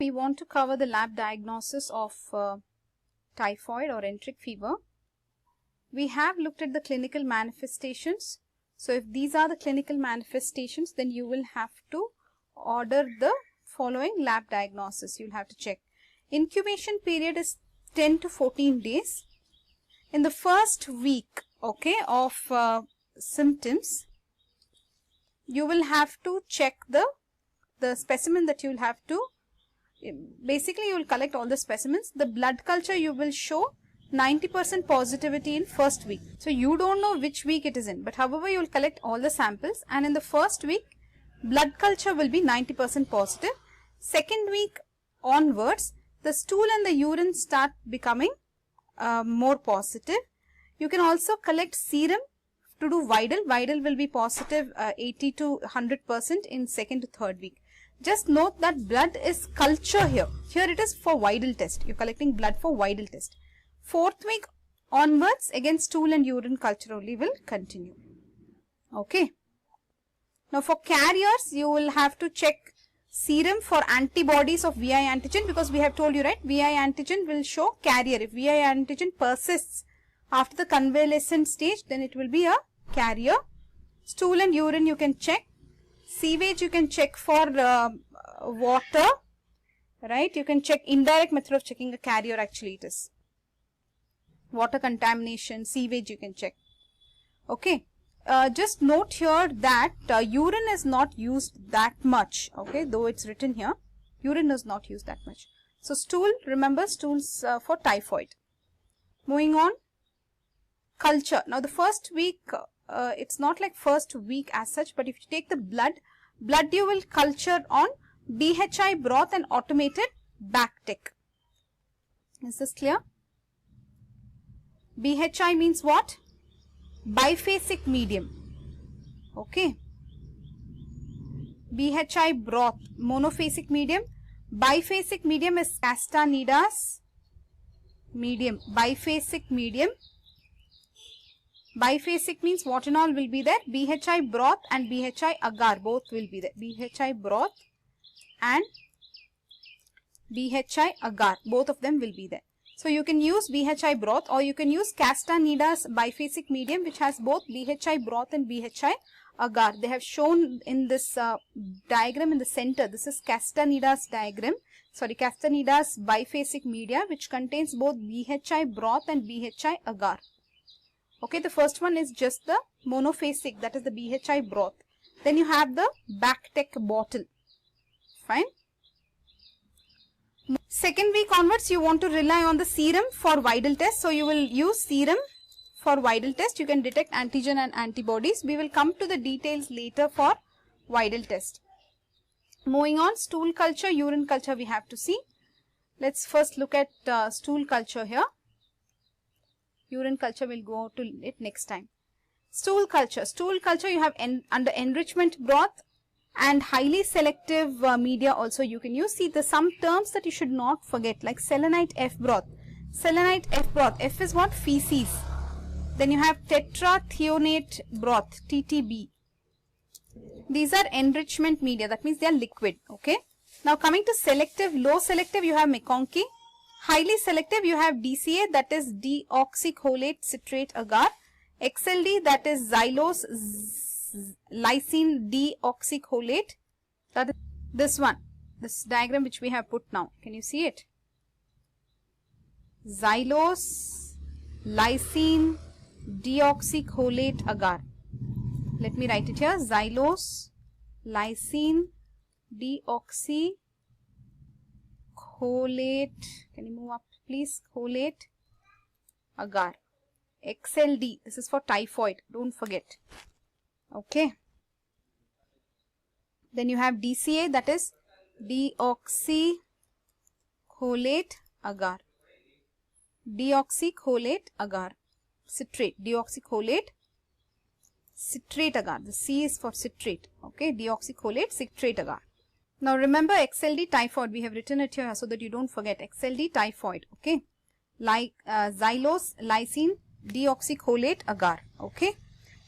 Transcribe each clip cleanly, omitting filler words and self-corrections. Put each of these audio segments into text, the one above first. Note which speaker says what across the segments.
Speaker 1: We want to cover the lab diagnosis of typhoid or enteric fever. We have looked at the clinical manifestations. So if these are the clinical manifestations, then you will have to order the following lab diagnosis. You'll have to check. Incubation period is 10 to 14 days. In the first week, okay, of symptoms, you will have to check the specimen that you will have to. Basically, you will collect all the specimens. The blood culture you will show 90% positivity in first week. So you don't know which week it is in, but however you will collect all the samples, and in the first week blood culture will be 90% positive. Second week onwards, the stool and the urine start becoming more positive. You can also collect serum to do Widal. Widal will be positive 80 to 100% in second to third week. Just note that blood is culture here. Here it is for Widal test. You're collecting blood for Widal test. Fourth week onwards, again stool and urine culture only will continue. Okay. Now for carriers, you will have to check serum for antibodies of VI antigen, because we have told you, right, VI antigen will show carrier. If VI antigen persists after the convalescent stage, then it will be a carrier. Stool and urine you can check. Sewage you can check for water, right? You can check indirect method of checking a carrier, actually it is. Water contamination, sewage you can check. Okay. Just note here that urine is not used that much, okay, though it's written here. Urine is not used that much. So stool, remember stools for typhoid. Moving on, culture. Now the first week, it's not like first week as such, but if you take the blood you will culture on BHI broth and automated Bactec. Is this clear? BHI means what? Biphasic medium. Okay. BHI broth, monophasic medium. Biphasic medium is Castaneidas medium. Biphasic medium. Biphasic means what and all will be there? BHI broth and BHI agar, both will be there. BHI broth and BHI agar, both of them will be there. So you can use BHI broth, or you can use Castaneidas biphasic medium, which has both BHI broth and BHI agar. They have shown in this diagram in the center. This is Castaneidas diagram. Sorry, Castaneidas biphasic media, which contains both BHI broth and BHI agar. Okay, the first one is just the monophasic, that is the BHI broth. Then you have the Bactec bottle. Fine. Second week onwards, you want to rely on the serum for Widal test. So you will use serum for Widal test. You can detect antigen and antibodies. We will come to the details later for Widal test. Moving on, stool culture, urine culture we have to see. Let's first look at stool culture here. Urine culture will go to it next time. Stool culture. Stool culture you have under enrichment broth and highly selective media also you can use. See, the some terms that you should not forget, like selenite F broth. Selenite F broth. F is what? Feces. Then you have tetrathionate broth, TTB. These are enrichment media. That means they are liquid. Okay. Now coming to selective, low selective, you have McConkey. Highly selective, you have DCA, that is deoxycholate citrate agar. XLD, that is xylose lysine deoxycholate. That is this one, this diagram which we have put now. Can you see it? Xylose lysine deoxycholate agar. Let me write it here. Xylose lysine deoxycholate. Can you move up please? Cholate agar. XLD. This is for typhoid. Don't forget. Okay. Then you have DCA, that is deoxycholate agar. Deoxycholate agar. Citrate. Deoxycholate citrate agar. The C is for citrate. Okay. Deoxycholate citrate agar. Now remember XLD typhoid. We have written it here so that you don't forget. XLD typhoid. Okay. Like xylose lysine deoxycholate agar. Okay.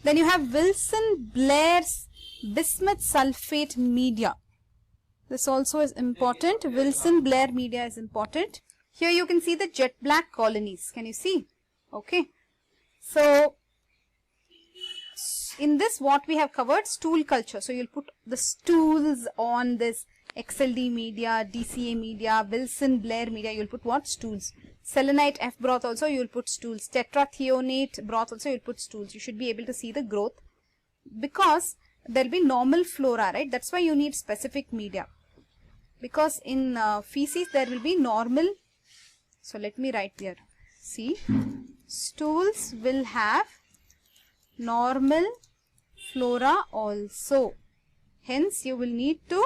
Speaker 1: Then you have Wilson Blair's bismuth sulfate media. This also is important. Wilson-Blair media is important. Here you can see the jet black colonies. Can you see? Okay. So, in this what we have covered, stool culture. So, you'll put the stools on this XLD media, DCA media, Wilson-Blair media. You'll put what? Stools. Selenite F broth also you'll put stools. Tetrathionate broth also you'll put stools. You should be able to see the growth because there will be normal flora, right? That's why you need specific media. Because in feces there will be normal. So let me write here. See, stools will have normal flora also. Hence you will need to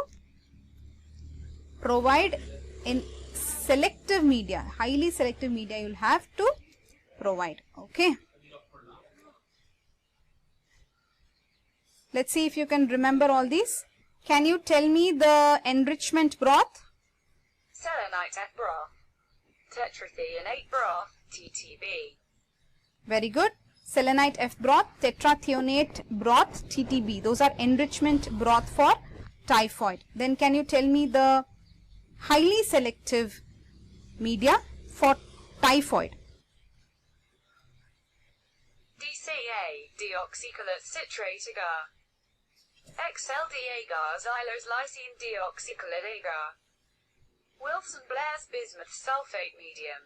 Speaker 1: provide in selective media, highly selective media you will have to provide. Okay. Let's see if you can remember all these. Can you tell me the enrichment broth?
Speaker 2: Selenite F broth, tetrathionate broth, TTB.
Speaker 1: Very good. Selenite F broth, tetrathionate broth, TTB. Those are enrichment broth for typhoid. Then can you tell me the highly selective media for typhoid?
Speaker 2: DCA, deoxycholate citrate agar. XLD agar, xylose lysine deoxycholate agar. Wilson-Blair's bismuth sulfate medium.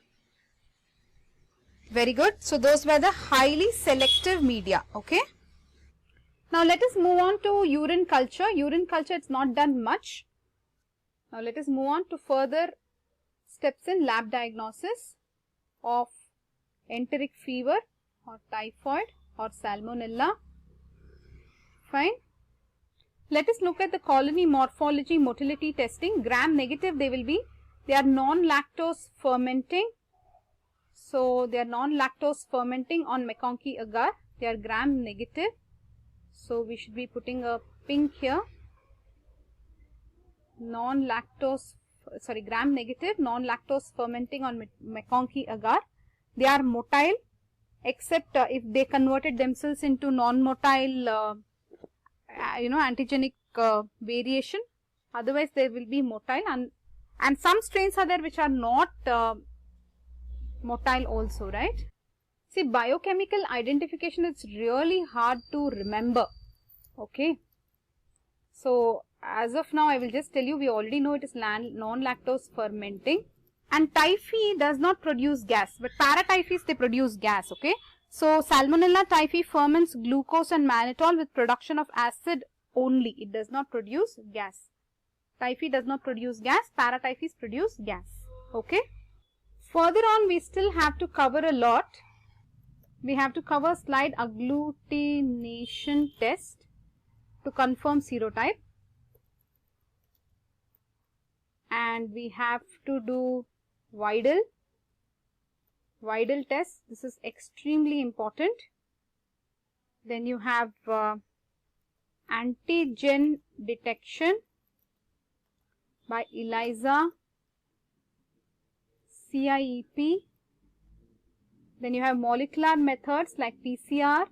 Speaker 1: Very good. So those were the highly selective media. Okay. Now let us move on to urine culture. Urine culture, it's not done much. Now let us move on to further steps in lab diagnosis of enteric fever or typhoid or salmonella. Fine. Let us look at the colony morphology motility testing. Gram negative they will be. They are non-lactose fermenting. So they are non-lactose fermenting on MacConkey agar. They are gram negative. So we should be putting a pink here. Non-lactose, sorry, gram negative, non-lactose fermenting on MacConkey agar. They are motile except if they converted themselves into non-motile antigenic variation. Otherwise they will be motile, and some strains are there which are not motile also, right? See, biochemical identification is really hard to remember. Okay. So as of now I will just tell you, we already know it is non-lactose fermenting, and typhi does not produce gas, but paratyphis they produce gas. Okay. So Salmonella typhi ferments glucose and mannitol with production of acid only. It does not produce gas. Typhi does not produce gas. Paratyphis produce gas. Okay. Further on we still have to cover a lot. We have to cover slide agglutination test to confirm serotype. And we have to do Widal test. This is extremely important. Then you have antigen detection by ELISA, CIEP. Then you have molecular methods like PCR,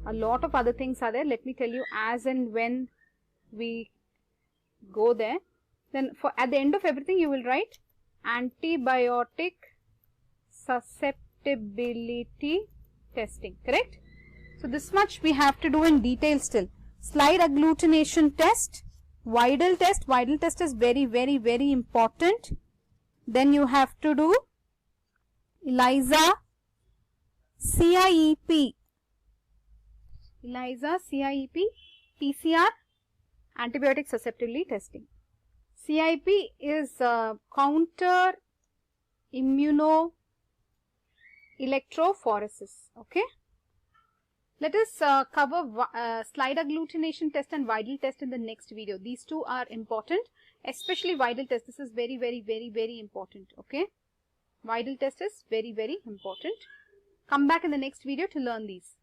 Speaker 1: A lot of other things are there. Let me tell you as and when we go there. Then for at the end of everything you will write antibiotic susceptibility testing, correct? So this much we have to do in detail still. Slide agglutination test, Widal test. Widal test is very, very, very important. Then you have to do ELISA, CIEP, PCR, antibiotic susceptibility testing. CIP is counter immunoelectrophoresis. Okay. Let us cover slide agglutination test and Widal test in the next video. These two are important, especially Widal test. This is very, very, very, very important. Okay. Widal test is very, very important. Come back in the next video to learn these.